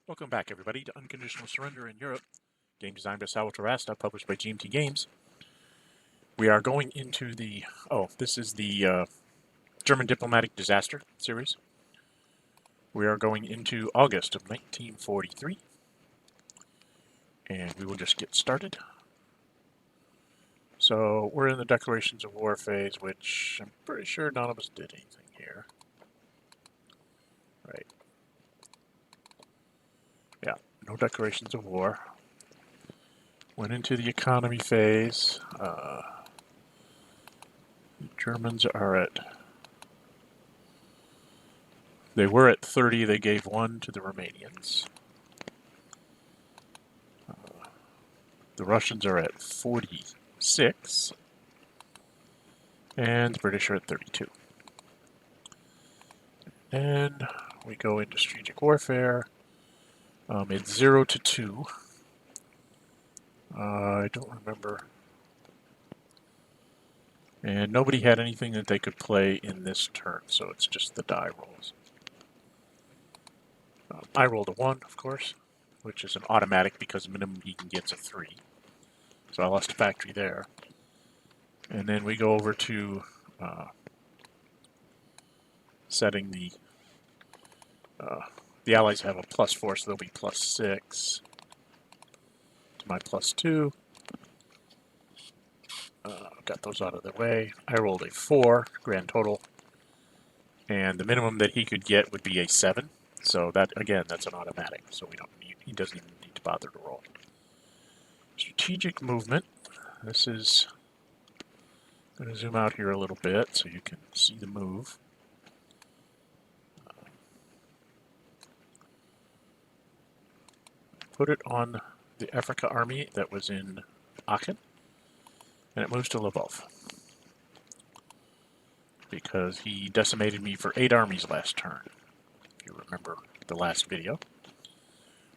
Welcome back, everybody, to Unconditional Surrender in Europe, game designed by Salvatore, Vasta, published by GMT Games. We are going into the... this is the German Diplomatic Disaster series. We are going into August of 1943, and we will just get started. So, we're in the Declarations of War phase, which I'm pretty sure none of us did anything here. Right. Yeah, no declarations of war. Went into the economy phase. The Germans are at... They were at 30, they gave 1 to the Romanians. The Russians are at 46, and the British are at 32. And we go into strategic warfare. It's 0 to 2. I don't remember. And nobody had anything that they could play in this turn, so it's just the die rolls. I rolled a 1, of course, which is an automatic because the minimum he can get is a 3. So I lost a factory there. And then we go over to setting the Allies have a +4, so they'll be +6 to my +2. Got those out of the way. I rolled a 4 grand total, and the minimum that he could get would be a 7. So that, again, that's an automatic. So he doesn't even need to bother to roll. Strategic movement. This is... I'm going to zoom out here a little bit so you can see the move. Put it on the Africa army that was in Aachen, and it moves to Lvov. Because he decimated me for 8 armies last turn, if you remember the last video.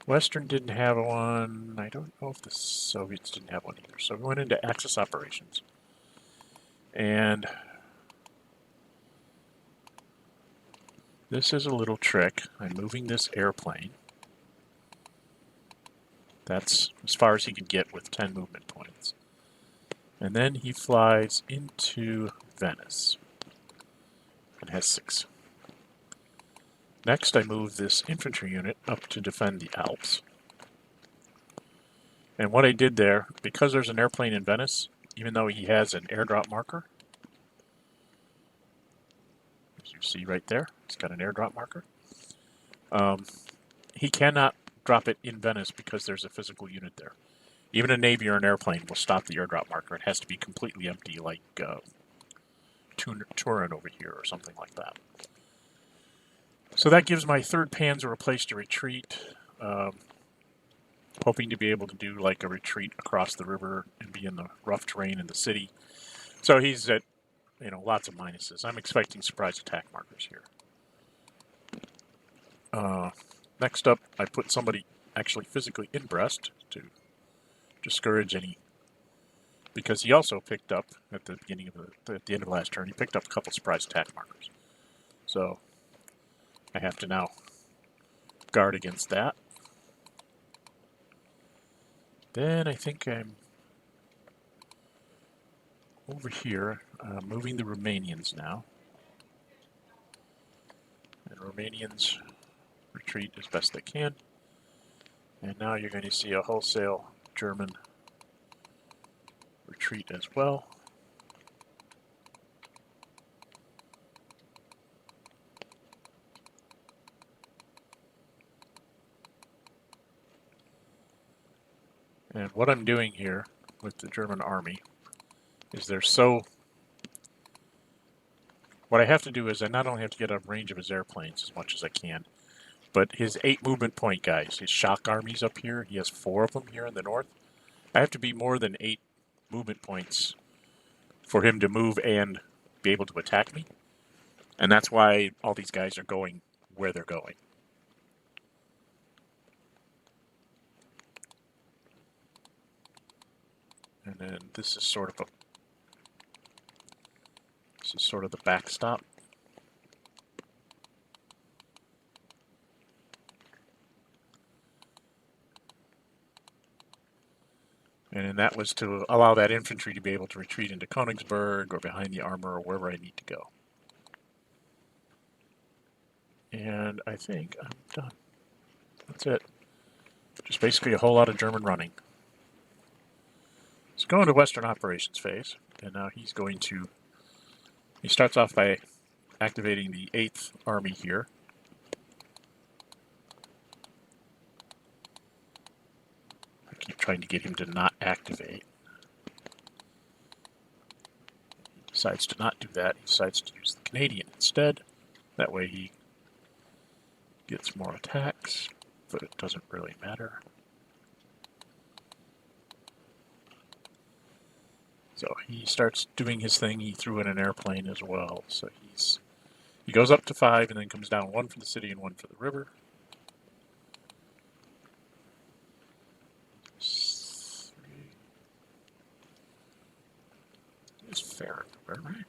Western didn't have one. I don't know if the Soviets didn't have one either. So we went into Axis operations. And this is a little trick. I'm moving this airplane. That's as far as he could get with 10 movement points. And then he flies into Venice and has 6. Next, I move this infantry unit up to defend the Alps. And what I did there, because there's an airplane in Venice, even though he has an airdrop marker, as you see right there, it's got an airdrop marker, he cannot drop it in Venice because there's a physical unit there. Even a Navy or an airplane will stop the airdrop marker. It has to be completely empty, like Turin over here or something like that. So that gives my 3rd Panzer a place to retreat, hoping to be able to do like a retreat across the river and be in the rough terrain in the city. So he's at, lots of minuses. I'm expecting surprise attack markers here. Next up, I put somebody actually physically in Brest to discourage any, because he also picked up at the beginning of at the end of last turn, he picked up a couple surprise attack markers. So I have to now guard against that. Then I think I'm over here, moving the Romanians now. And Romanians retreat as best they can. And now you're going to see a wholesale German retreat as well. And what I'm doing here with the German army is what I have to do is I not only have to get out of range of his airplanes as much as I can, but his 8 movement point guys, his shock armies up here, he has 4 of them here in the north. I have to be more than 8 movement points for him to move and be able to attack me. And that's why all these guys are going where they're going. And then this is sort of the backstop. And that was to allow that infantry to be able to retreat into Königsberg or behind the armor or wherever I need to go. And I think I'm done. That's it. Just basically a whole lot of German running. Let's go into Western Operations phase. And now he's going to... He starts off by activating the 8th Army here. I keep trying to get him to not activate. He decides to not do that. He decides to use the Canadian instead. That way he gets more attacks, but it doesn't really matter. So he starts doing his thing. He threw in an airplane as well. So he goes up to 5 and then comes down 1 for the city and 1 for the river. It's fair, right?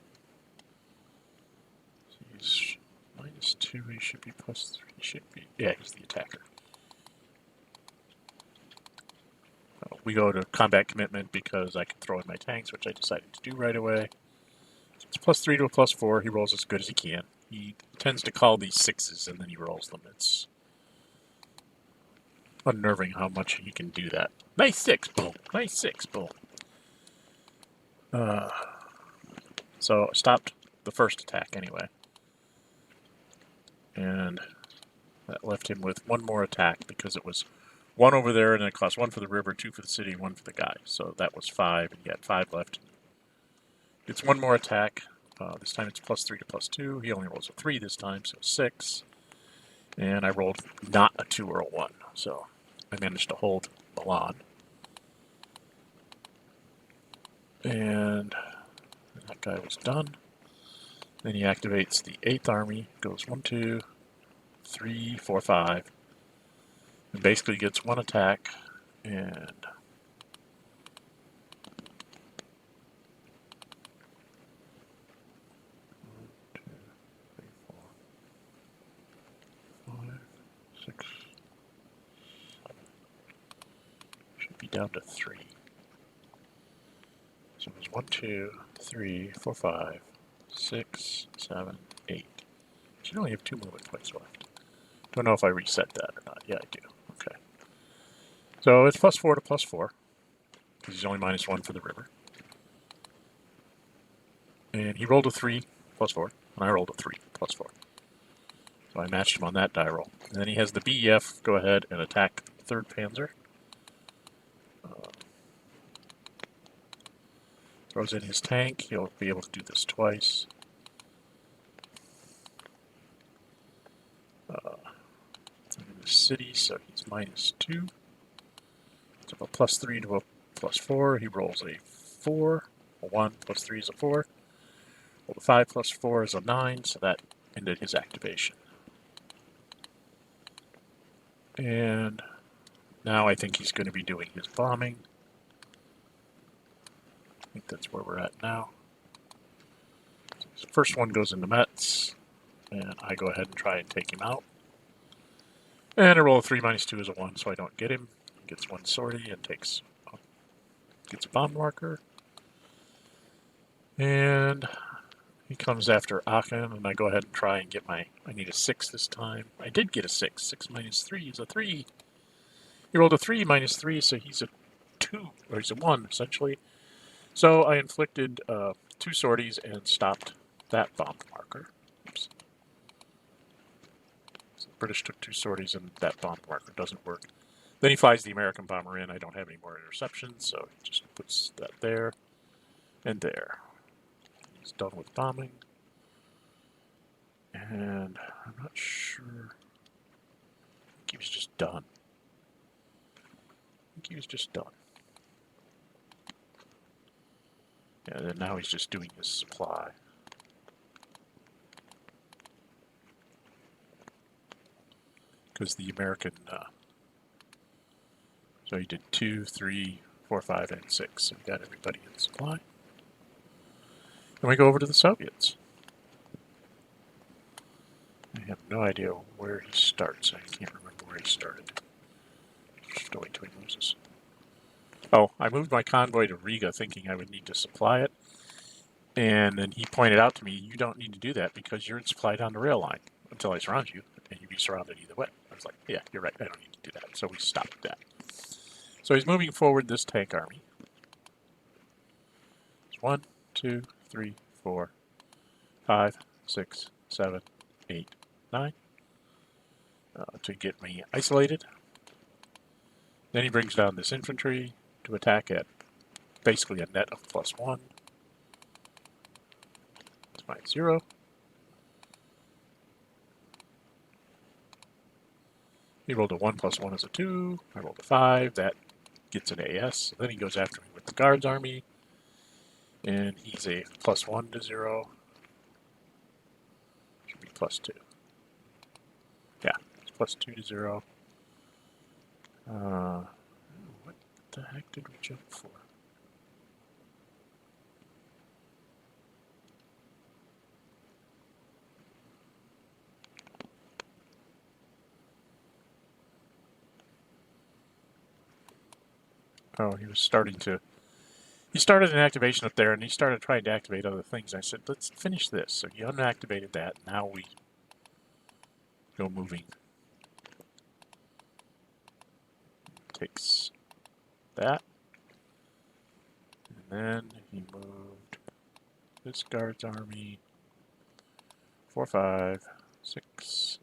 So he's -2. He should be +3. He should be. Yeah, he's the attacker. We go to combat commitment because I can throw in my tanks, which I decided to do right away. It's +3 to a +4. He rolls as good as he can. He tends to call these 6s and then he rolls them. It's unnerving how much he can do that. Nice 6, boom. Nice 6, boom. So I stopped the first attack anyway. And that left him with 1 more attack because it was 1 over there and it cost 1 for the river, 2 for the city, 1 for the guy. So that was 5 and he had 5 left. It's 1 more attack. This time it's +3 to +2. He only rolls a 3 this time, so 6. And I rolled not a 2 or a 1. So I managed to hold Milan. And that guy was done. Then he activates the 8th Army, goes 1, 2, 3, 4, 5. And basically gets 1 attack and be down to 3. So it was 1, 2, 3, 4, 5, 6, 7, 8. You only have 2 movement points left. Don't know if I reset that or not. Yeah, I do. Okay. So it's +4 to +4 because he's only -1 for the river. And he rolled a 3 +4, and I rolled a 3 +4. So I matched him on that die roll. And then he has the BEF go ahead and attack 3rd Panzer. Throws in his tank. He'll be able to do this twice. In the city, so he's -2. So a +3 to a +4. He rolls a 4. A 1 +3 is a 4. Well, the 5 +4 is a 9, so that ended his activation. And now I think he's going to be doing his bombing. I think that's where we're at now. So the first one goes into Metz, and I go ahead and try and take him out. And I roll a 3 -2 is a 1, so I don't get him. He gets 1 sortie and gets a bomb marker. And he comes after Aachen, and I go ahead and try and get I need a 6 this time. I did get a 6. 6 -3 is a 3. He rolled a 3 -3, so he's a 2, or he's a 1, essentially. So I inflicted 2 sorties and stopped that bomb marker. Oops. So the British took 2 sorties and that bomb marker doesn't work. Then he flies the American bomber in. I don't have any more interceptions, so he just puts that there and there. He's done with bombing. And I'm not sure. I think he was just done. Yeah, and now he's just doing his supply. Because the American, so he did 2, 3, 4, 5, and 6. So we got everybody in supply. Then we go over to the Soviets. I have no idea where he starts. I can't remember where he started. Just wait till he loses. Oh, I moved my convoy to Riga thinking I would need to supply it. And then he pointed out to me, you don't need to do that because you're supplied on the rail line until I surround you, and you'd be surrounded either way. I was like, yeah, you're right, I don't need to do that. So we stopped that. So he's moving forward this tank army. It's 1, 2, 3, 4, 5, 6, 7, 8, 9 to get me isolated. Then he brings down this infantry to attack at basically a net of +1. It's -0. He rolled a 1 + 1 is a 2. I rolled a 5. That gets an AS. Then he goes after me with the guards army. And he's a +1 to 0. Should be +2. Yeah, it's +2 to 0. What the heck did we jump for? Oh, he was starting to... He started an activation up there, and he started trying to activate other things. I said, let's finish this. So he unactivated that. Now we go moving. Takes that. And then he moved this guard's army. 4, 5, 6.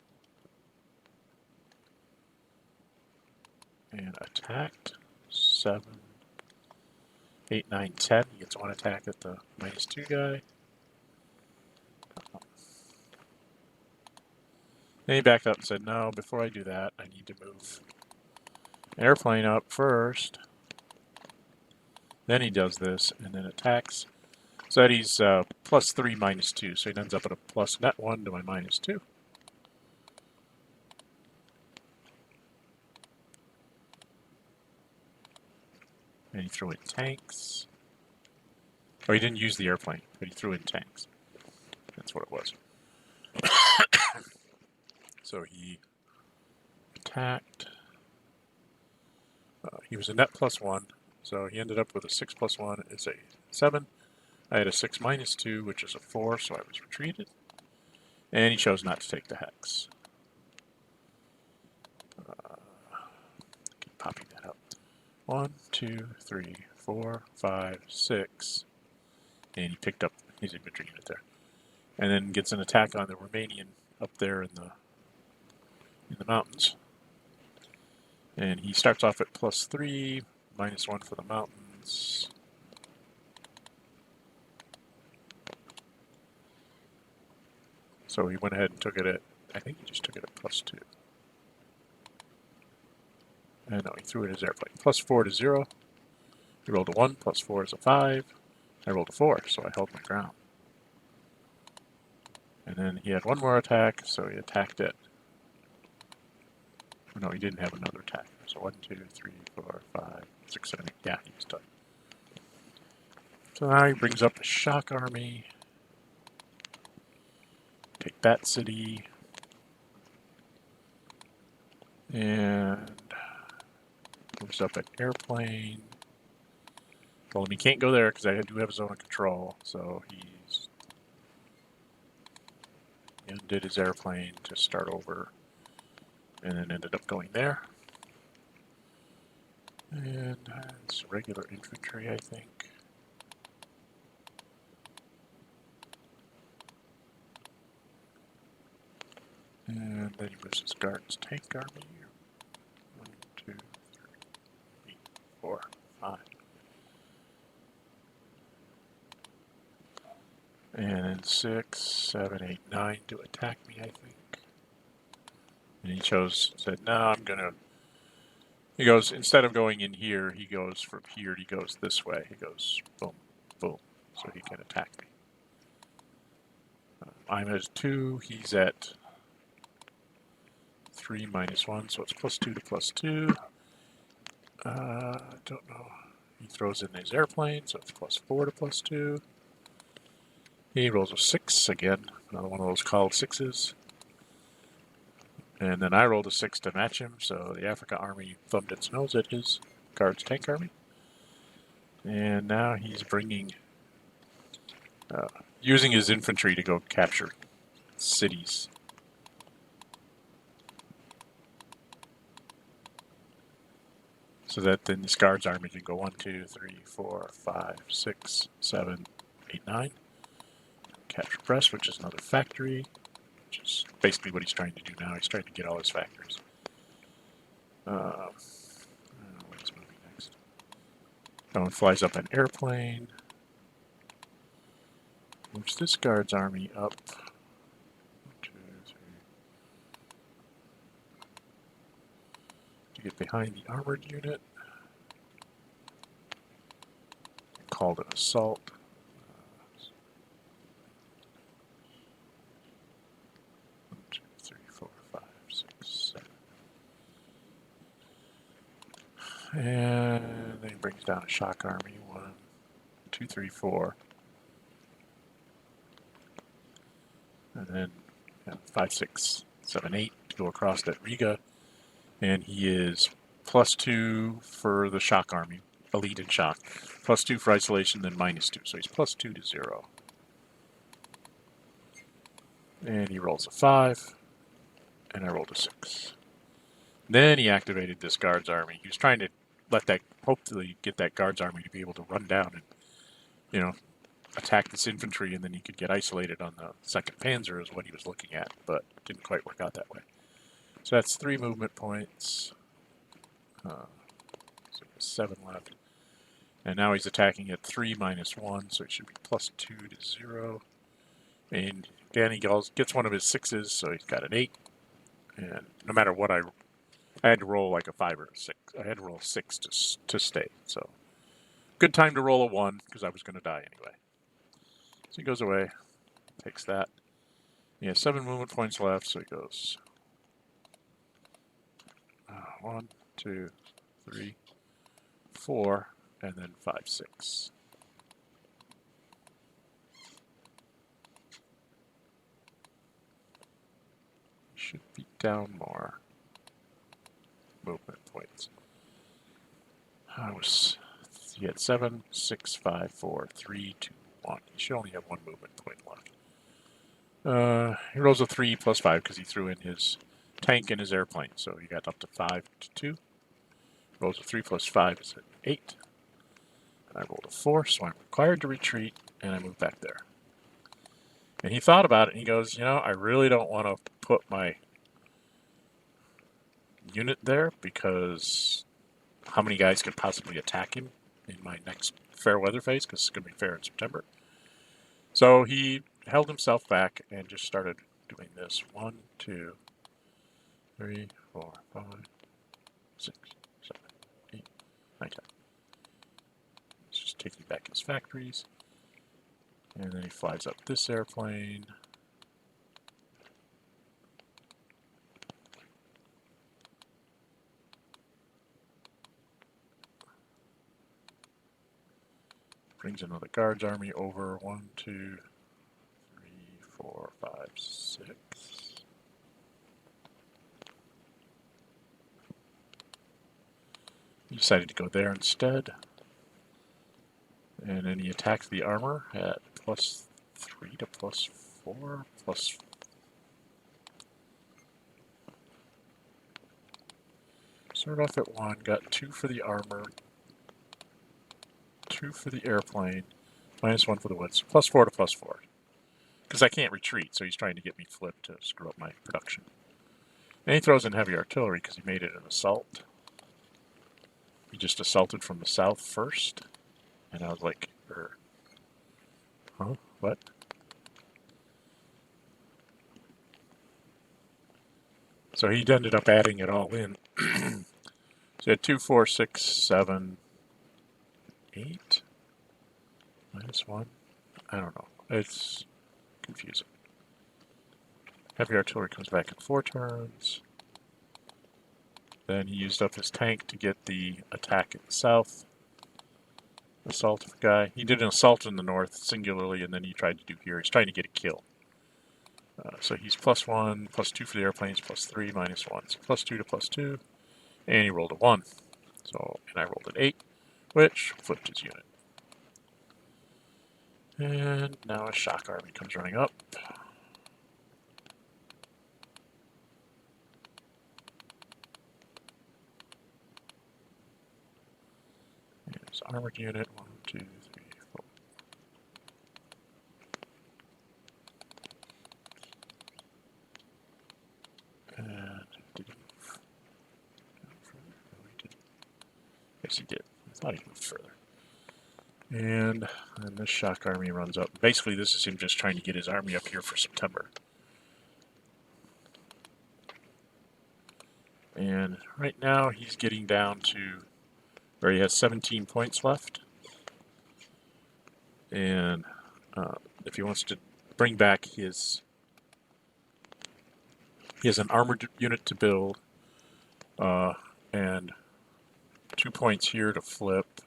And attacked. 7, 8, 9, 10. He gets 1 attack at the -2 guy. Then he backed up and said, no, before I do that, I need to move an airplane up first. Then he does this and then attacks. So that he's +3, -2. So he ends up at a plus net 1 to my -2. And he threw in tanks. Oh, he didn't use the airplane, but he threw in tanks. That's what it was. So he attacked. He was a net +1, so he ended up with a 6 + 1 is a 7. I had a 6 -2, which is a 4, so I was retreated. And he chose not to take the hex. Keep popping that up. 1, 2, 3, 4, 5, 6. And he picked up his infantry unit there. And then gets an attack on the Romanian up there in the mountains. And he starts off at +3, -1 for the mountains. So he went ahead and took it at, I think he just took it at +2. And no, he threw it as airplane. +4 to 0. He rolled a 1, +4 is a 5. I rolled a 4, so I held my ground. And then he had 1 more attack, so he attacked it. Oh, no, he didn't have another attack. So 1, 2, 3, 4, 5, 6, 7, 8. Yeah, he was done. So now he brings up a shock army. Take that city. And moves up an airplane. Told him he can't go there because I do have a zone of control. So he undid his airplane to start over. And then ended up going there. And it's regular infantry, I think. And then he moves his guards tank army. 1, 2, 3, 4, 5. And then 6, 7, 8, 9 to attack me, I think. And he said, no, I'm gonna. He goes, instead of going in here, he goes from here, he goes this way. He goes boom, boom, so he can attack me. I'm at 2, he's at 3 -1, so it's +2 to +2. I don't know. He throws in his airplane, so it's +4 to +2. He rolls a 6 again, another one of those called 6s. And then I rolled a 6 to match him, so the Africa army thumbed its nose at his guards tank army. And now he's bringing, using his infantry to go capture cities. So that then this guards army can go 1, 2, 3, 4, 5, 6, 7, 8, 9. Capture press, which is another factory, which is basically what he's trying to do now. He's trying to get all his factories. What's moving next? That one flies up an airplane. Moves this guards army up. 1, 2, 3. To get behind the armored unit. Called an assault. 1, 2, 3, 4, 5, 6, 7. And then he brings down a shock army. 1, 2, 3, 4. And then 5, 6, 7, 8 to go across that Riga. And he is +2 for the shock army, elite and shock. +2 for isolation, then -2. So he's +2 to 0. And he rolls a 5. And I rolled a 6. Then he activated this guards army. He was trying to let that, hopefully get that guards army to be able to run down and, you know, attack this infantry, and then he could get isolated on the 2nd Panzer is what he was looking at, but it didn't quite work out that way. So that's 3 movement points. So 7 left. And now he's attacking at 3 -1, so it should be +2 to 0. And again, he gets one of his 6s, so he's got an 8. And no matter what I had to roll like a 5 or a 6. I had to roll a 6 to stay. So good time to roll a 1 because I was going to die anyway. So he goes away, takes that. He has 7 movement points left, so he goes 1, 2, 3, 4, and then 5, 6. Should be down more movement points. He had 7, 6, 5, 4, 3, 2, 1. He should only have 1 movement point left. He rolls a 3 + 5 because he threw in his tank and his airplane, so he got up to 5 to 2. Rolls a 3 + 5 is an 8. And I rolled a 4, so I'm required to retreat, and I move back there. And he thought about it, and he goes, you know, I really don't want to put my unit there because how many guys could possibly attack him in my next fair weather phase, because it's going to be fair in September. So he held himself back and just started doing this. 1, 2, 3, 4, 5, 6, 7, 8, 9, 10. He's just taking back his factories. And then he flies up this airplane. Brings another guards army over. 1, 2, 3, 4, 5, 6. He decided to go there instead. And then he attacks the armor at +3 to +4, Started off at 1, got 2 for the armor, 2 for the airplane, -1 for the woods, +4 to +4. Because I can't retreat, so he's trying to get me flipped to screw up my production. And he throws in heavy artillery because he made it an assault. He just assaulted from the south first. And I was like, huh? What? So he ended up adding it all in. So he had 2, 4, 6, 7, 8, -1. I don't know. It's confusing. Heavy artillery comes back in 4 turns. Then he used up his tank to get the attack in the south. Assault of a guy. He did an assault in the north singularly, and then he tried to do here. He's trying to get a kill. So he's +1, +2 for the airplanes, +3, -1. So +2 to +2. And he rolled a 1. So, and I rolled an 8, which flipped his unit. And now a shock army comes running up. There's armored unit, 1, 2, 3, 4. And did he move? No, he didn't. Yes, he did. I thought he moved further. And then this shock army runs up. Basically, this is him just trying to get his army up here for September. And right now, he's getting down to where he has 17 points left. And if he wants to bring back his... He has an armored unit to build. And 2 points here to flip.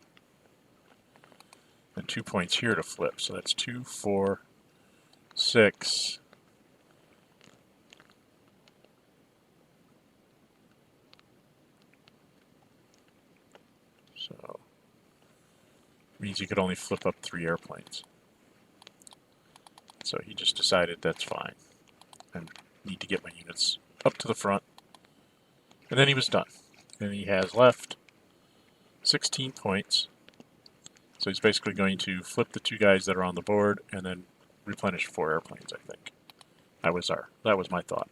And 2 points here to flip. So that's 2, 4, 6. So means you could only flip up 3 airplanes. So he just decided that's fine. I need to get my units up to the front. And then he was done. And he has left 16 points. So he's basically going to flip the 2 guys that are on the board and then replenish 4 airplanes, I think. That was my thought.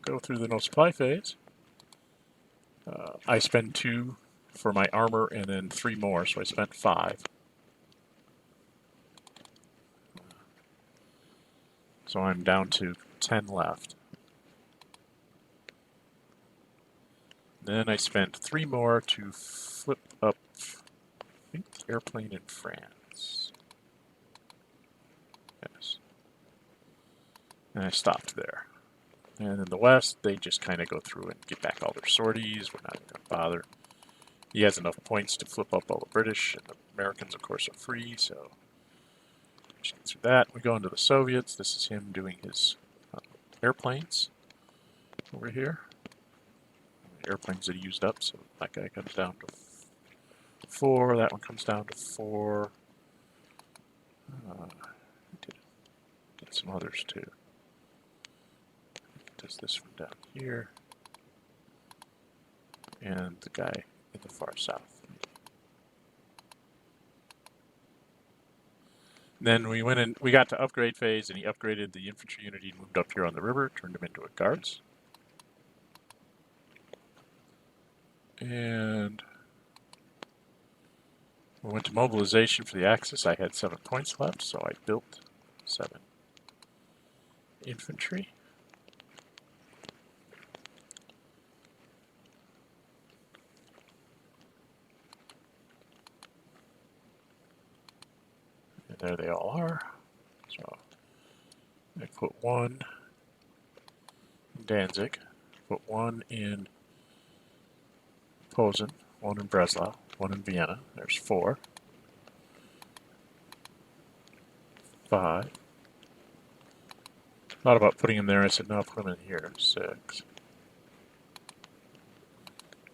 Go through the no supply phase. I spend 2 for my armor and then 3 more, so I spent 5. So I'm down to 10 left. Then I spent 3 more to flip up, I think, the airplane in France. Yes. And I stopped there. And in the West, they just kind of go through and get back all their sorties. We're not going to bother. He has enough points to flip up all the British, and the Americans, of course, are free, so just get through that. We go into the Soviets. This is him doing his airplanes over here. Airplanes that he used up, so that guy comes down to 4. That one comes down to 4. Did some others too. Does this one down here, and the guy in the far south. Then we went in. We got to upgrade phase, and he upgraded the infantry unit. He moved up here on the river, turned him into a guards. And we went to mobilization for the Axis. I had 7 points left, so I built 7 infantry. And there they all are. So I put 1 in Danzig, put 1 in Posen, 1 in Breslau, 1 in Vienna. There's 4. 5. Thought about putting him there. I said, no, I'll put him in here. 6.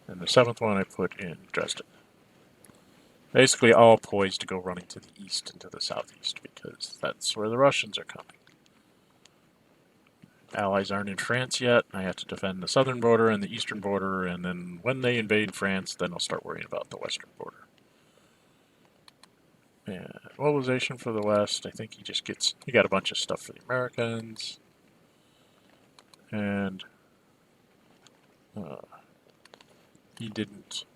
And the 7th one I put in Dresden. Basically all poised to go running to the east and to the southeast, because that's where the Russians are coming. Allies aren't in France yet. I have to defend the southern border and the eastern border, and then when they invade France, then I'll start worrying about the western border. And mobilization for the West, I think he got a bunch of stuff for the Americans. And he didn't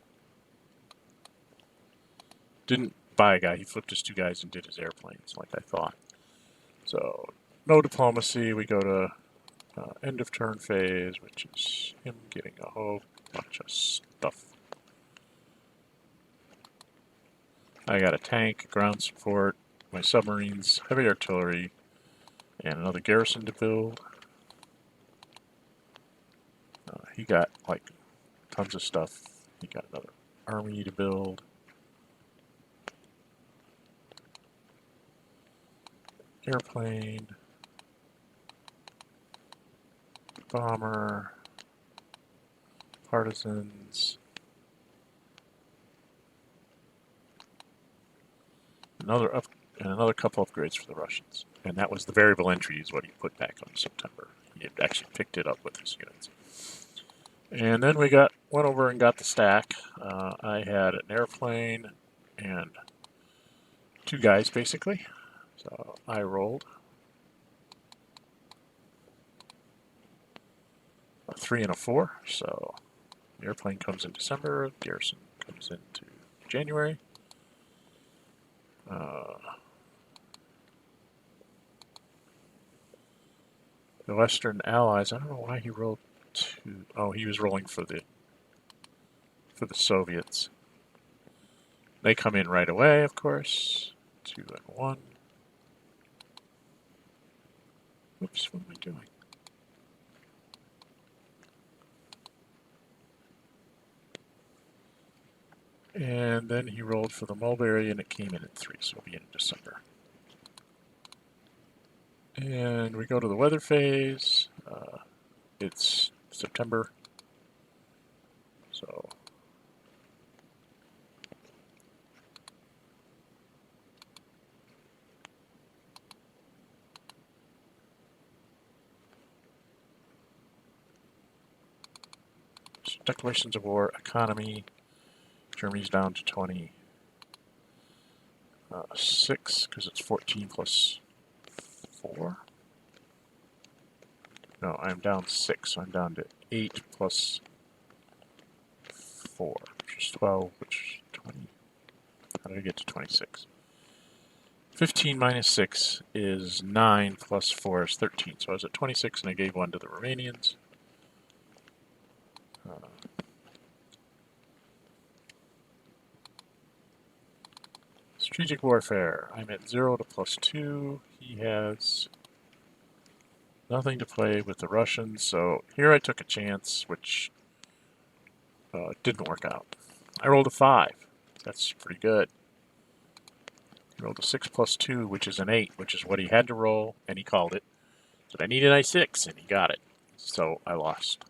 buy a guy. He flipped his 2 guys and did his airplanes like I thought. So no diplomacy. We go to end of turn phase, which is him getting a whole bunch of stuff. I got a tank, ground support, my submarines, heavy artillery, and another garrison to build. He got like tons of stuff. He got another army to build. Airplane. Bomber. Partisans. another couple upgrades for the Russians. And that was the variable entry is what he put back on September. He had actually picked it up with his units. And then we went over and got the stack. I had an airplane and 2 guys basically. So I rolled a 3 and a 4. So the airplane comes in December. Garrison comes into January. The Western Allies, I don't know why he rolled 2. Oh, he was rolling for the Soviets. They come in right away, of course. 2 and 1. Oops, what am I doing? And then he rolled for the Mulberry, and it came in at 3, so it'll be in December. And we go to the weather phase. It's September, so declarations of war, economy. Germany's down to 26 because it's 14 plus 4. No, I'm down 6, so I'm down to 8 plus 4, which is 12, which is 20. How did I get to 26? 15 minus 6 is 9 plus 4 is 13. So I was at 26 and I gave 1 to the Romanians. Strategic warfare. I'm at 0 to plus 2. He has nothing to play with the Russians. So here I took a chance, which didn't work out. I rolled a 5. That's pretty good. He rolled a 6 plus 2, which is an 8, which is what he had to roll, and he called it. But I needed a 6, and he got it. So I lost.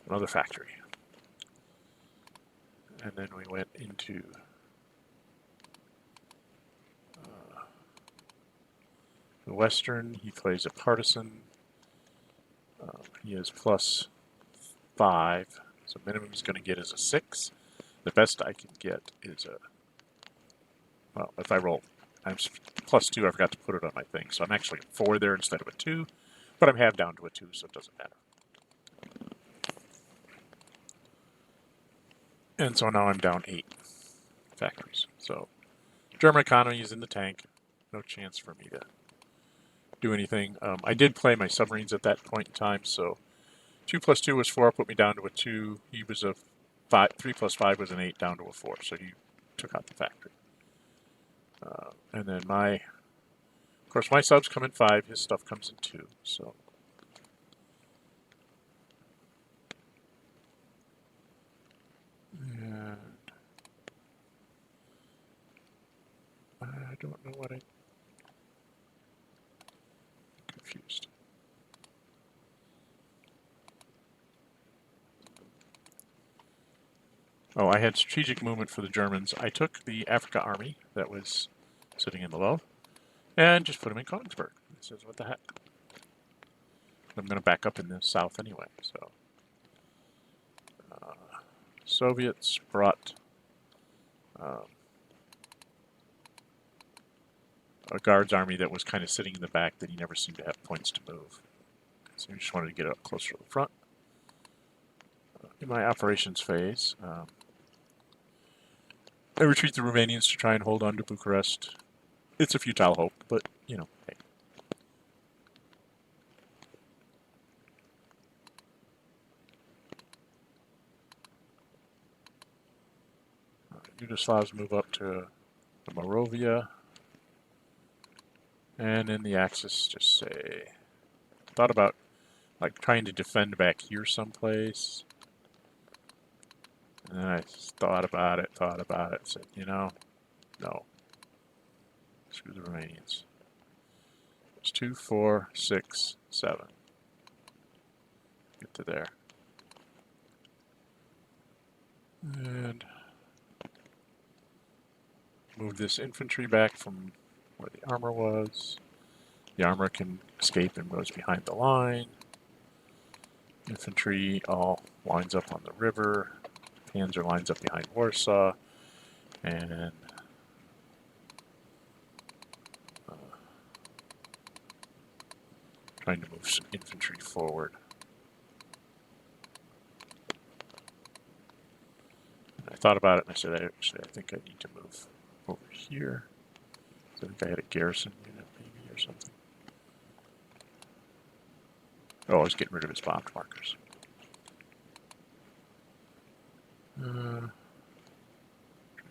Another factory. And then we went into the Western. He plays a partisan. He is plus 5. So minimum he's going to get is a 6. The best I can get is a... Well, if I roll, I'm plus 2. I forgot to put it on my thing. So I'm actually 4 there instead of a 2. But I'm half down to a 2, so it doesn't matter. And so now I'm down 8 factories. So German economy is in the tank. No chance for me to do anything. I did play my submarines at that point in time, so 2 plus 2 was 4, put me down to a 2. He was a 5. 3 plus 5 was an 8, down to a 4. So he took out the factory. And then of course, my subs come in 5. His stuff comes in 2. So and I don't know what I'm confused. Oh, I had strategic movement for the Germans. I took the Africa army that was sitting in the low and just put them in Königsberg. It says, what the heck? I'm going to back up in the south anyway. So Soviets brought a guards army that was kind of sitting in the back that he never seemed to have points to move. So he just wanted to get up closer to the front. In my operations phase, I retreat the Romanians to try and hold on to Bucharest. It's a futile hope, but, you know, hey. Yugoslavs move up to Moravia. And in the Axis, just say, thought about like trying to defend back here someplace. And then I thought about it, said, you know, no. Screw the Romanians. It's 2, 4, 6, 7. Get to there. And move this infantry back from where the armor was. The armor can escape and goes behind the line. Infantry all lines up on the river. Panzer lines up behind Warsaw. And trying to move some infantry forward. And I thought about it and I said, actually, I think I need to move over here. I think I had a garrison unit maybe or something. Oh, I was getting rid of his bombed markers. Trying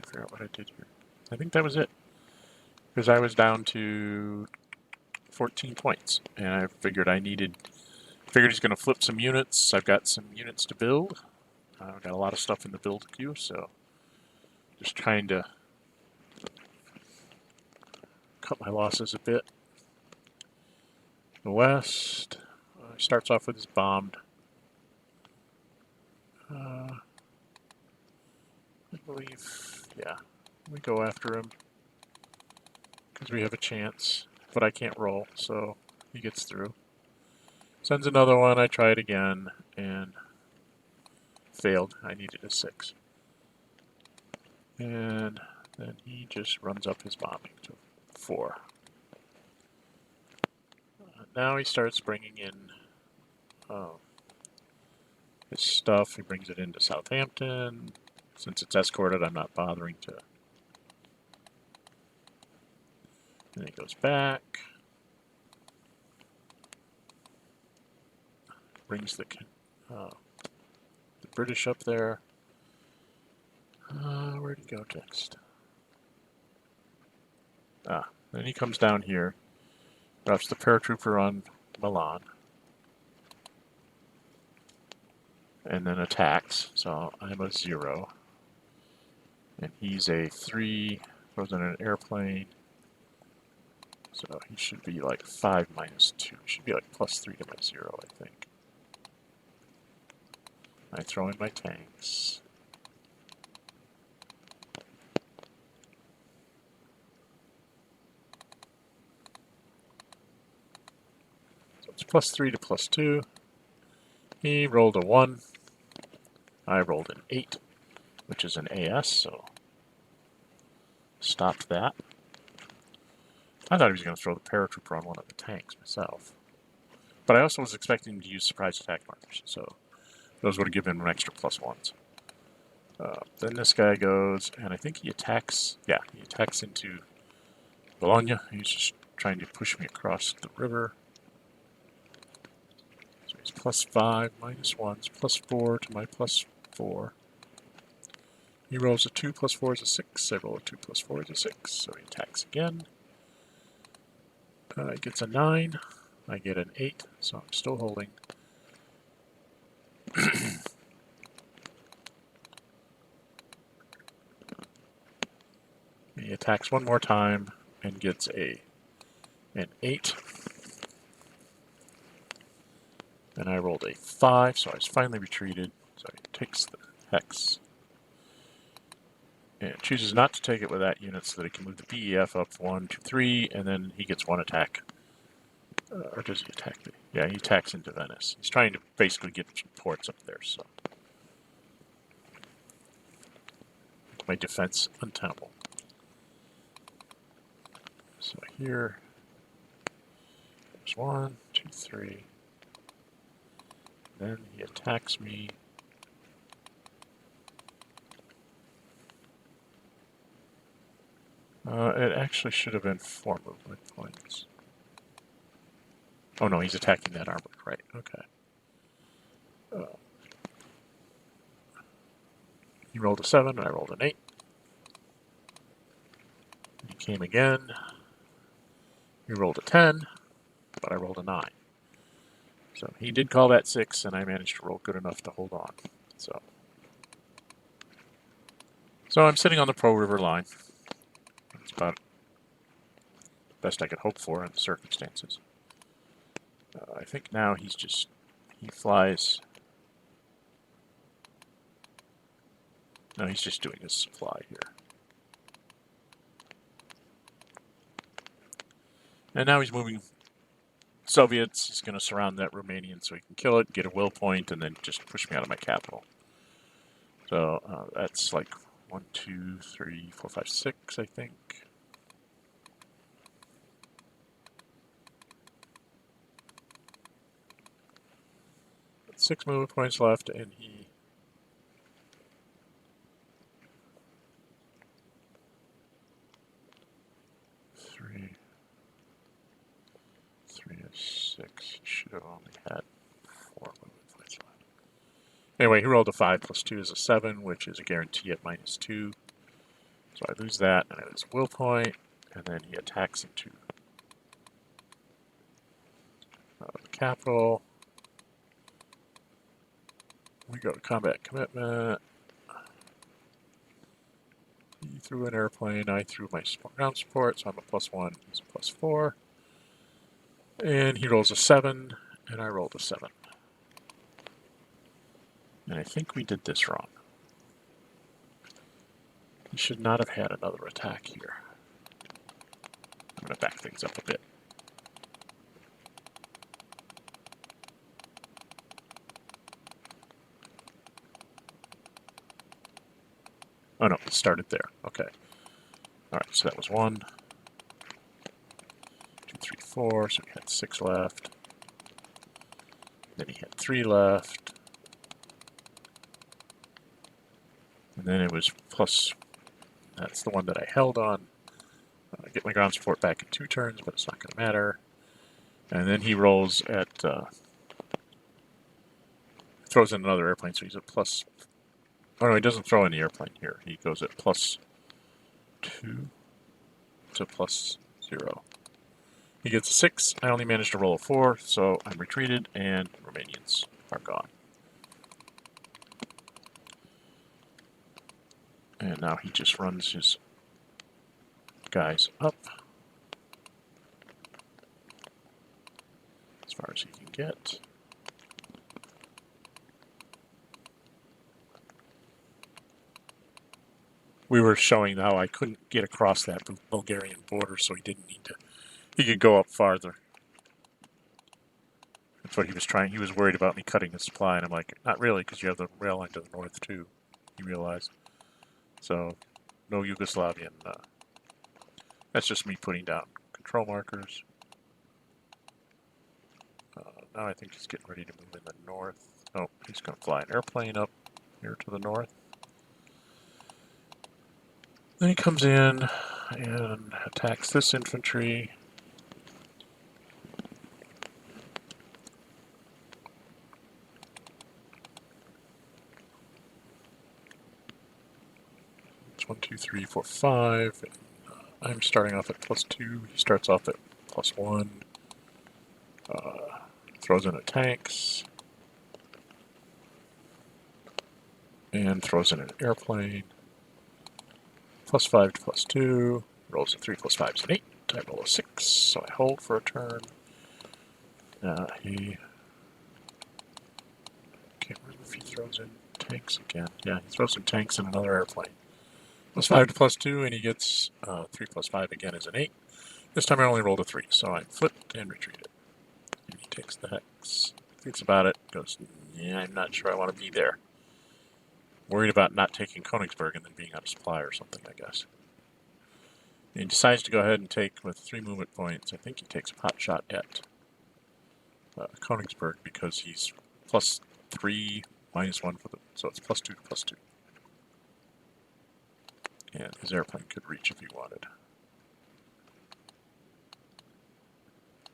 to figure out what I did here. I think that was it. Because I was down to 14 points. And I figured he's going to flip some units. I've got some units to build. I've got a lot of stuff in the build queue, so just trying to cut my losses a bit. The West starts off with his bombed. I believe, yeah, we go after him because we have a chance, but I can't roll, so he gets through. Sends another one, I try it again, and failed. I needed a 6. And then he just runs up his bombing to 4. Now he starts bringing in his stuff. He brings it into Southampton. Since it's escorted, I'm not bothering to. Then he goes back. Brings the British up there. Where'd he go next? Then he comes down here. Drops the paratrooper on Milan. And then attacks. So I'm a 0. And he's a 3. Goes in an airplane. So he should be like 5 minus 2. He should be like +3 to my 0, I think. I throw in my tanks. So it's +3 to +2. He rolled a 1. I rolled an 8, which is an AS, so stopped that. I thought he was going to throw the paratrooper on one of the tanks myself. But I also was expecting him to use surprise attack markers, so those would have given him an extra +1s. Then this guy goes, and I think he attacks, yeah, he attacks into Bologna. He's just trying to push me across the river. So he's +5, -1s, +4 to my +4. He rolls a 2, +4 is a 6. I roll a 2, +4 is a 6. So he attacks again. He gets a 9. I get an 8, so I'm still holding. He attacks one more time and gets an 8. And I rolled a 5, so I was finally retreated. So he takes the hex. And chooses not to take it with that unit so that he can move the BEF up 1, 2, 3, and then he gets 1 attack. Or does he attack? Yeah, he attacks into Venice. He's trying to basically get some ports up there, so. My defense untenable. So here, there's 1, 2, 3. Then he attacks me. It actually should have been 4 movement points. Oh no, he's attacking that armor, right, okay. He rolled a 7, and I rolled an 8. He came again. He rolled a 10, but I rolled a 9. So he did call that 6, and I managed to roll good enough to hold on. So I'm sitting on the Pro River line. That's about the best I could hope for in the circumstances. I think now he flies. No, he's just doing his supply here. And now he's moving Soviets. He's going to surround that Romanian so he can kill it, get a will point, and then just push me out of my capital. So that's like 1, 2, 3, 4, 5, 6, I think. Six movement points left, and he... Three of 6. He should have only had 4 movement points left. Anyway, he rolled a 5 plus 2 is a 7, which is a guarantee at -2. So I lose that, and I lose a will point, and then he attacks into the capital. We go to combat commitment. He threw an airplane, I threw my ground support, so I'm a +1, he's a +4. And he rolls a 7, and I rolled a 7. And I think we did this wrong. He should not have had another attack here. I'm going to back things up a bit. Oh no, it started there. Okay. Alright, so that was 1, 2, 3, 4, so he had 6 left. Then he had 3 left. And then it was plus, that's the one that I held on. I get my ground support back in 2 turns, but it's not going to matter. And then he rolls at, throws in another airplane, so he's at plus, oh no, he doesn't throw any airplane here. He goes at +2 to +0. He gets a 6. I only managed to roll a 4, so I'm retreated, and Romanians are gone. And now he just runs his guys up as far as he can get. We were showing how I couldn't get across that Bulgarian border, so he didn't need to. He could go up farther. That's what he was trying. He was worried about me cutting the supply, and I'm like, not really, because you have the rail line to the north too. He realized. So, no Yugoslavian. That's just me putting down control markers. Now I think he's getting ready to move in the north. Oh, he's going to fly an airplane up here to the north. Then he comes in and attacks this infantry. It's 1, 2, 3, 4, 5. I'm starting off at +2. He starts off at +1. Throws in a tanks. And throws in an airplane. +5 to +2. Rolls a 3 + 5 is an 8. I roll a 6, so I hold for a turn. He... Can't remember if he throws in tanks again. Yeah, he throws in tanks and another airplane. +5 to +2, and he gets 3 + 5 again is an 8. This time I only rolled a 3, so I flipped and retreated. And he takes the hex, thinks about it, goes, yeah, I'm not sure I want to be there. Worried about not taking Königsberg and then being out of supply or something, I guess. And he decides to go ahead and take, with 3 movement points, I think he takes a pot shot at Königsberg because he's +3, -1 for the, so it's +2 to +2. And his airplane could reach if he wanted.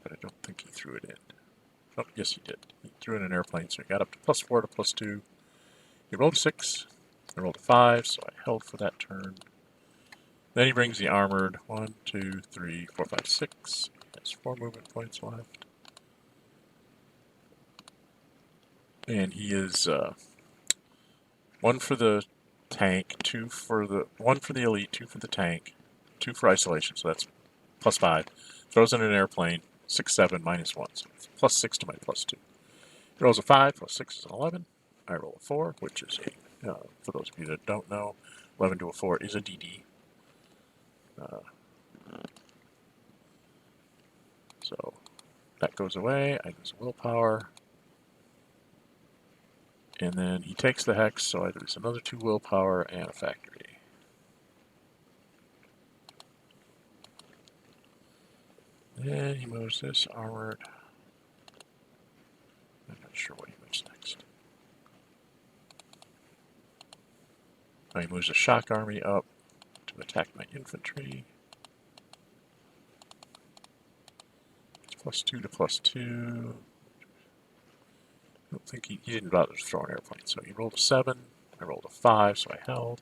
But I don't think he threw it in. Oh, yes he did. He threw in an airplane, so he got up to +4 to +2. He rolled a 6. I rolled a 5, so I held for that turn. Then he brings the armored 1, 2, 3, 4, 5, 6. He has 4 movement points left. And he is 1 for the tank, 2 for the 1 for the elite, 2 for the tank, 2 for isolation, so that's +5. Throws in an airplane, 6, 7, -1, so it's +6 to my +2. He rolls a 5, +6 is an 11. I roll a 4, which is a, for those of you that don't know, 11 to a 4 is a DD. that goes away. I lose willpower. And then he takes the hex, so I lose another 2 willpower and a factory. Then he moves this armored. I'm not sure what he moves next. Oh, he moves a shock army up to attack my infantry. It's +2 to +2. I don't think he didn't bother to throw an airplane, so he rolled a 7. I rolled a 5, so I held.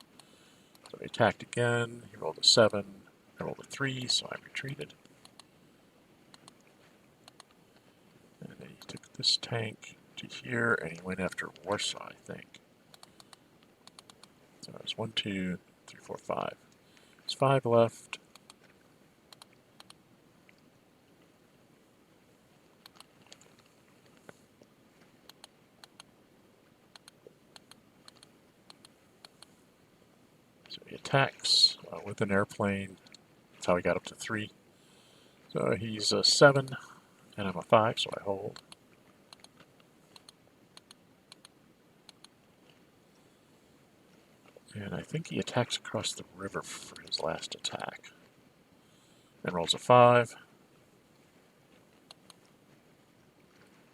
So he attacked again. He rolled a 7. I rolled a 3, so I retreated. And then he took this tank to here, and he went after Warsaw, I think. So there's 1, 2, 3, 4, 5. There's 5 left. So he attacks with an airplane. That's how he got up to 3. So he's a 7, and I'm a 5, so I hold. And I think he attacks across the river for his last attack. And rolls a 5.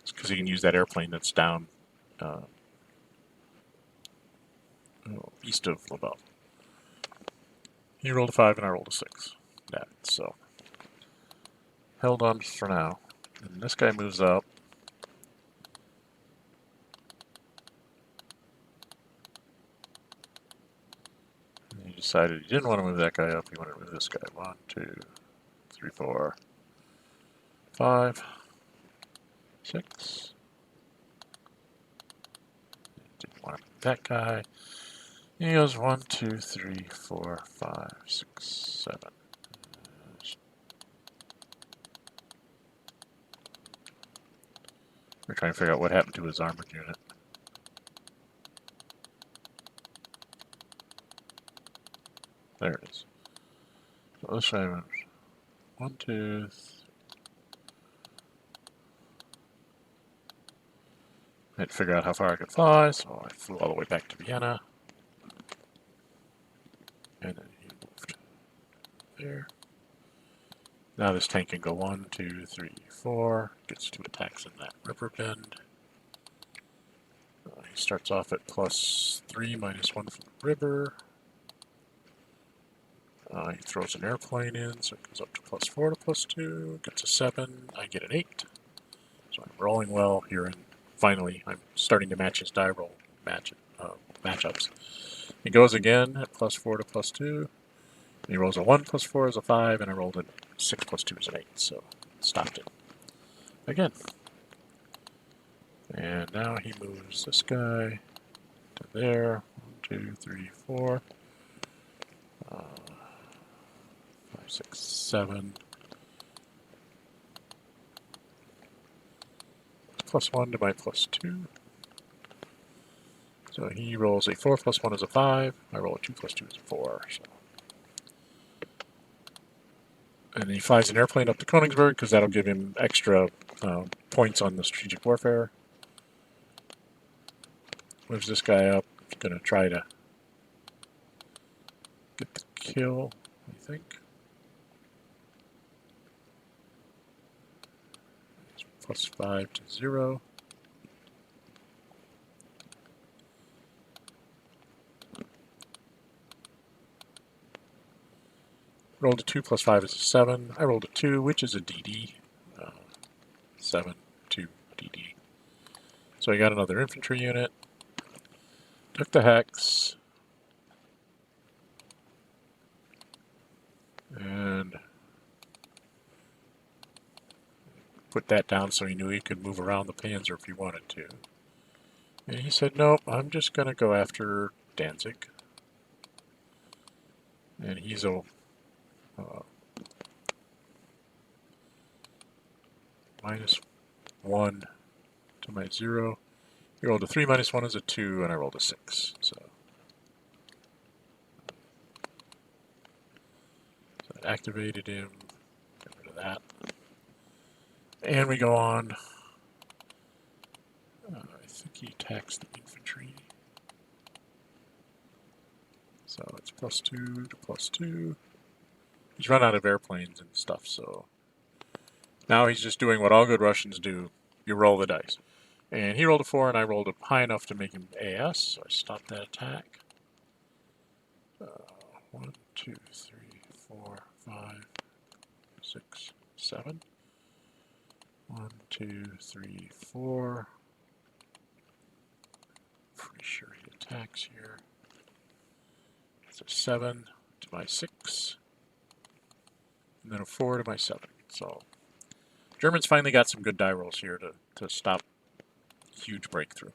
It's because he can use that airplane that's down east of LaBelle. He rolled a 5 and I rolled a 6. That, so held on for now. And this guy moves up. And he decided he didn't want to move that guy up. He wanted to move this guy. 1, 2, 3, 4, 5, 6. Didn't want to move that guy. He goes 1, 2, 3, 4, 5, 6, 7. We're trying to figure out what happened to his armored unit. There it is. So let's try 1, 2, 3. I had to figure out how far I could fly, so I flew all the way back to Vienna. And then he moved there. Now this tank can go 1, 2, 3, 4. Gets 2 attacks in that river bend. He starts off at +3, -1 from the river. He throws an airplane in, so it goes up to +4 to +2. Gets a 7. I get an 8. So I'm rolling well here, and finally I'm starting to match his die roll matchups. He goes again at +4 to +2. He rolls a 1 +4 is a 5, and I rolled a 6 +2 is an 8, so stopped it again. And now he moves this guy to there. 1, 2, 3, 4, 5, 6, 7. +1 to my +2. So he rolls a 4 +1 is a 5. I roll a 2 +2 is a 4. So. And he flies an airplane up to Königsberg because that'll give him extra points on the strategic warfare. Moves this guy up. He's going to try to get the kill, I think. It's +5 to 0. Rolled a 2 +5 is a 7. I rolled a 2, which is a DD. 7, 2, DD. So I got another infantry unit. Took the hex. And put that down so he knew he could move around the Panzer if he wanted to. And he said, nope, I'm just going to go after Danzig. And he's a -1 to my 0. He rolled a 3 -1 is a 2, and I rolled a 6. So I activated him. Get rid of that. And we go on. I think he attacks the infantry. So it's +2 to +2. He's run out of airplanes and stuff, so now he's just doing what all good Russians do. You roll the dice. And he rolled a 4, and I rolled it high enough to make him AS, so I stopped that attack. 1, 2, 3, 4, 5, 6, 7. 1, 2, 3, 4. Pretty sure he attacks here. It's a 7 to my 6. And then a 4 to my 7. So Germans finally got some good die rolls here to stop huge breakthrough.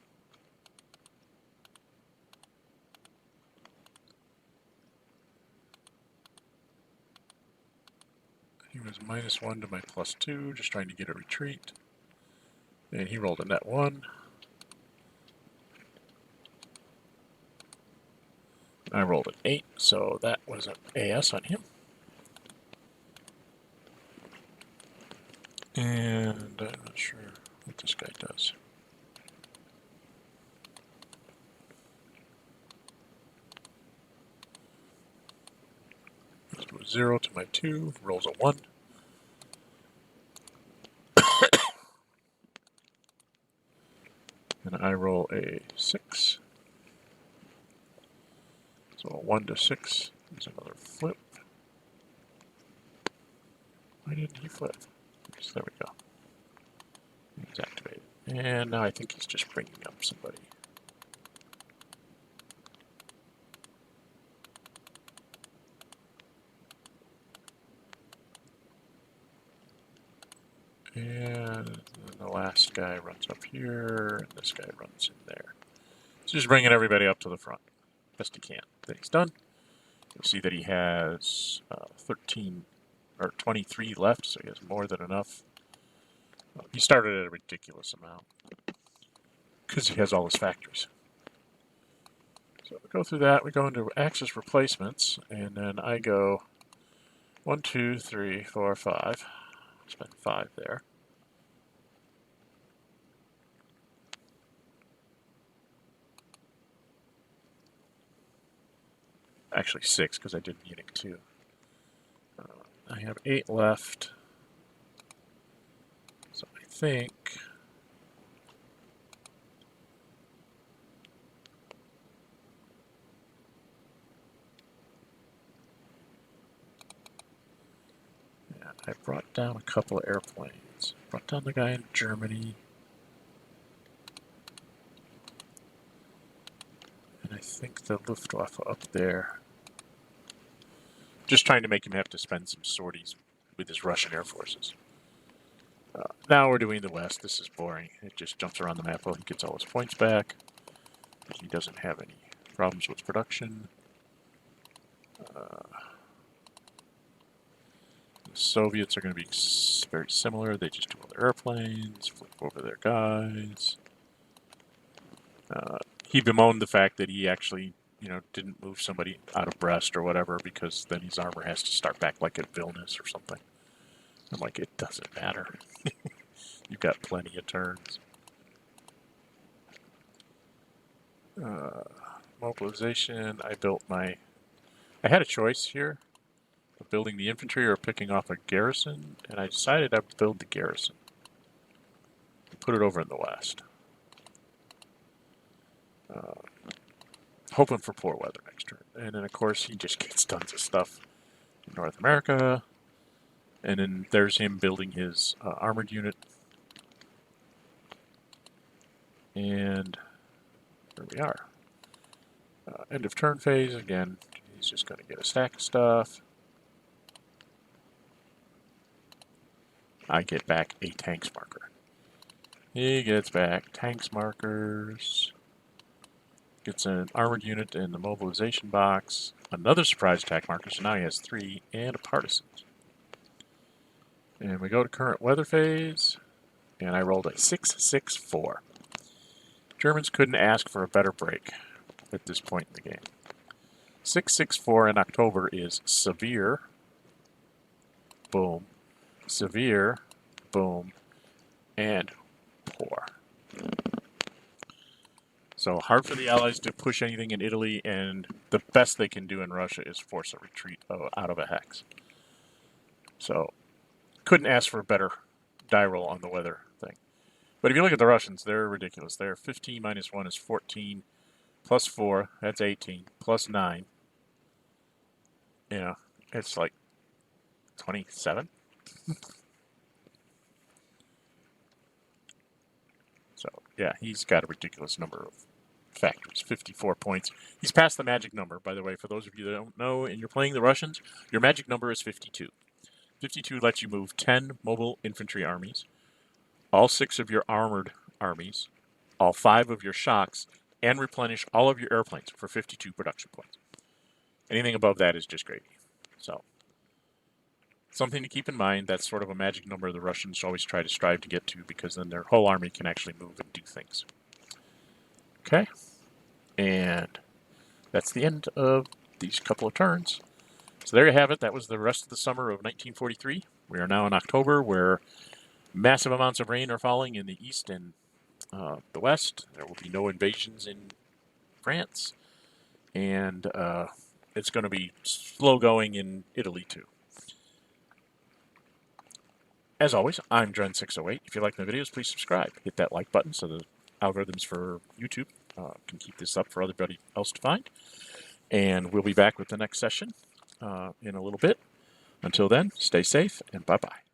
He was -1 to my +2, just trying to get a retreat. And he rolled a net 1. I rolled an 8, so that was an AS on him. And I'm not sure what this guy does. Let's do a 0 to my 2, rolls a 1. And I roll a 6. So a 1 to 6 is another flip. Why didn't he flip? So there we go. He's activated. And now I think he's just bringing up somebody. And the last guy runs up here, and this guy runs in there. So just bringing everybody up to the front, best he can. Then he's done. You'll see that he has 13 or 23 left, so he has more than enough. He started at a ridiculous amount because he has all his factories. So we go through that. We go into axis replacements, and then I go 1, 2, 3, 4, 5. Spend 5 there. Actually 6 because I did Munich too. I have 8 left. So I think I brought down a couple of airplanes. Brought down the guy in Germany. And I think the Luftwaffe up there. Just trying to make him have to spend some sorties with his Russian air forces. Now we're doing the West. This is boring. It just jumps around the map while he gets all his points back. He doesn't have any problems with production. The Soviets are going to be very similar. They just do all their airplanes, flip over their guys. He bemoaned the fact that he actually, didn't move somebody out of Brest or whatever because then his armor has to start back like at Vilnius or something. I'm like, it doesn't matter. You've got plenty of turns. Mobilization, I had a choice here of building the infantry or picking off a garrison, and I decided I'd build the garrison. Put it over in the west. Hoping for poor weather next turn. And then, of course, he just gets tons of stuff in North America. And then there's him building his armored unit. And there we are. End of turn phase. Again, he's just going to get a stack of stuff. I get back a tanks marker. He gets back tanks markers. Gets an armored unit in the mobilization box. Another surprise attack marker, so now he has 3 and a partisan. And we go to current weather phase. And I rolled a 6-6-4. Germans couldn't ask for a better break at this point in the game. 6-6-4 in October is severe. Boom. Severe. Boom. and pour. So hard for the Allies to push anything in Italy, and the best they can do in Russia is force a retreat out of a hex. So couldn't ask for a better die roll on the weather thing. But if you look at the Russians, they're ridiculous. They're 15 minus 1 is 14, plus 4, that's 18, plus 9. You know, it's like 27. So, yeah, he's got a ridiculous number of factors, 54 points. He's past the magic number, by the way, for those of you that don't know, and you're playing the Russians, your magic number is 52. 52 lets you move 10 mobile infantry armies, all 6 of your armored armies, all 5 of your shocks, and replenish all of your airplanes for 52 production points. Anything above that is just gravy. So, something to keep in mind. That's sort of a magic number the Russians always try to strive to get to, because then their whole army can actually move and do things. Okay, and that's the end of these couple of turns. So there you have it. That was the rest of the summer of 1943. We are now in October, where massive amounts of rain are falling in the east and the west. There will be no invasions in France, and it's going to be slow going in Italy too. As always, I'm Dren608. If you like my videos, please subscribe. Hit that like button so the algorithms for YouTube can keep this up for everybody else to find. And we'll be back with the next session in a little bit. Until then, stay safe and bye-bye.